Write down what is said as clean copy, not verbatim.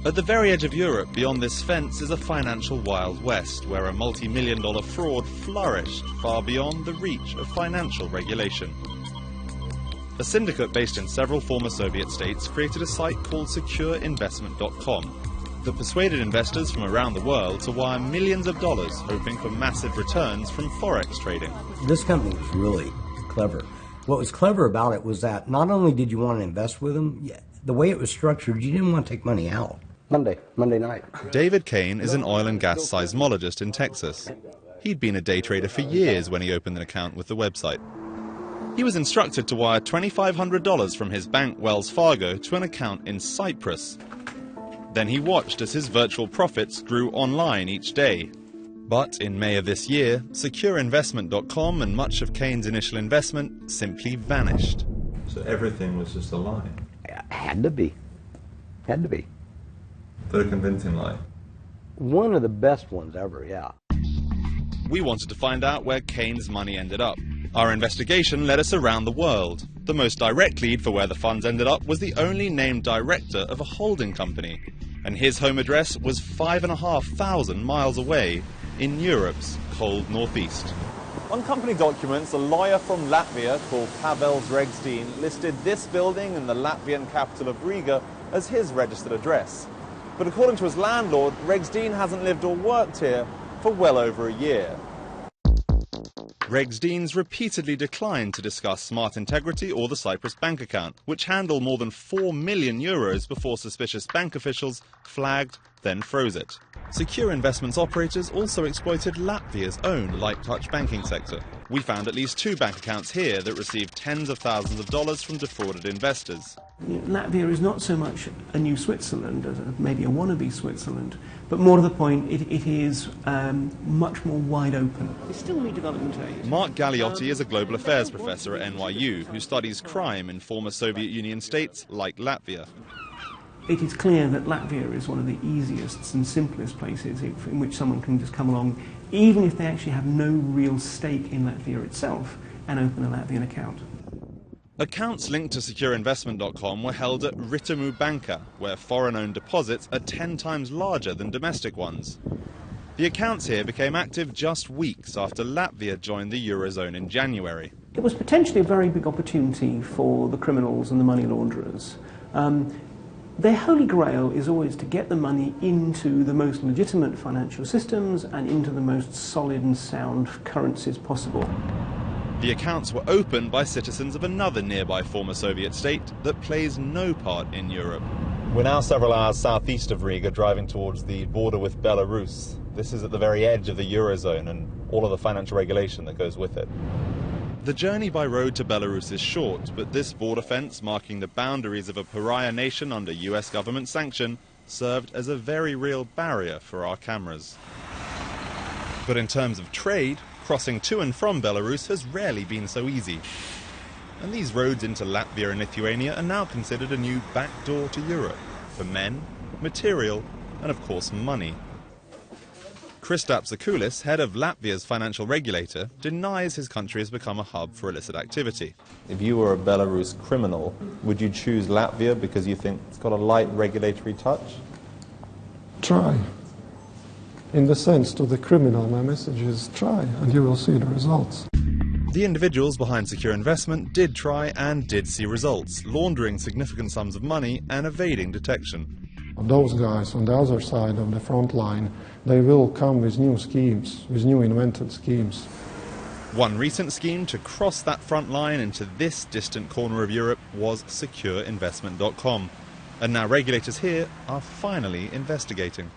At the very edge of Europe, beyond this fence, is a financial Wild West, where a multi-million-dollar fraud flourished far beyond the reach of financial regulation. A syndicate based in several former Soviet states created a site called SecureInvestment.com that persuaded investors from around the world to wire millions of dollars, hoping for massive returns from forex trading. This company was really clever. What was clever about it was that not only did you want to invest with them, the way it was structured, you didn't want to take money out. Monday night. David Kane is an oil and gas seismologist in Texas. He'd been a day trader for years when he opened an account with the website. He was instructed to wire $2,500 from his bank Wells Fargo to an account in Cyprus. Then he watched as his virtual profits grew online each day. But in May of this year, SecureInvestment.com and much of Kane's initial investment simply vanished. So everything was just a lie? Had to be. Had to be. But a convincing lie? One of the best ones ever, yeah. We wanted to find out where Kane's money ended up. Our investigation led us around the world. The most direct lead for where the funds ended up was the only named director of a holding company, and his home address was 5,500 miles away in Europe's cold northeast. On company documents, a lawyer from Latvia called Pavels Regsdien listed this building in the Latvian capital of Riga as his registered address. But according to his landlord, Regsdien hasn't lived or worked here for well over a year. Regsdien's repeatedly declined to discuss Smart Integrity or the Cyprus bank account, which handled more than 4 million euros before suspicious bank officials flagged, then froze it. Secure Investments operators also exploited Latvia's own light-touch banking sector. We found at least 2 bank accounts here that received tens of thousands of dollars from defrauded investors. Latvia is not so much a new Switzerland as maybe a wannabe Switzerland, but more to the point, it is much more wide open. We still need development aid. Mark Galliotti is a global affairs professor at NYU who studies crime in former Soviet Union states like Latvia. It is clear that Latvia is one of the easiest and simplest places in which someone can just come along, even if they actually have no real stake in Latvia itself, and open a Latvian account. Accounts linked to SecureInvestment.com were held at Ritamu Banka, where foreign-owned deposits are 10 times larger than domestic ones. The accounts here became active just weeks after Latvia joined the Eurozone in January. It was potentially a very big opportunity for the criminals and the money launderers. Their holy grail is always to get the money into the most legitimate financial systems and into the most solid and sound currencies possible. The accounts were opened by citizens of another nearby former Soviet state that plays no part in Europe. We're now several hours southeast of Riga, driving towards the border with Belarus. This is at the very edge of the Eurozone and all of the financial regulation that goes with it. The journey by road to Belarus is short, but this border fence, marking the boundaries of a pariah nation under US government sanction, served as a very real barrier for our cameras. But in terms of trade, crossing to and from Belarus has rarely been so easy. And these roads into Latvia and Lithuania are now considered a new backdoor to Europe for men, material, and of course money. Kristaps Zakoulis, head of Latvia's financial regulator, denies his country has become a hub for illicit activity. If you were a Belarus criminal, would you choose Latvia because you think it's got a light regulatory touch? Try. In the sense to the criminal, my message is try, and you will see the results. The individuals behind Secure Investment did try and did see results, laundering significant sums of money and evading detection. Those guys on the other side of the front line, they will come with new schemes, with new invented schemes. One recent scheme to cross that front line into this distant corner of Europe was SecureInvestment.com. And now regulators here are finally investigating.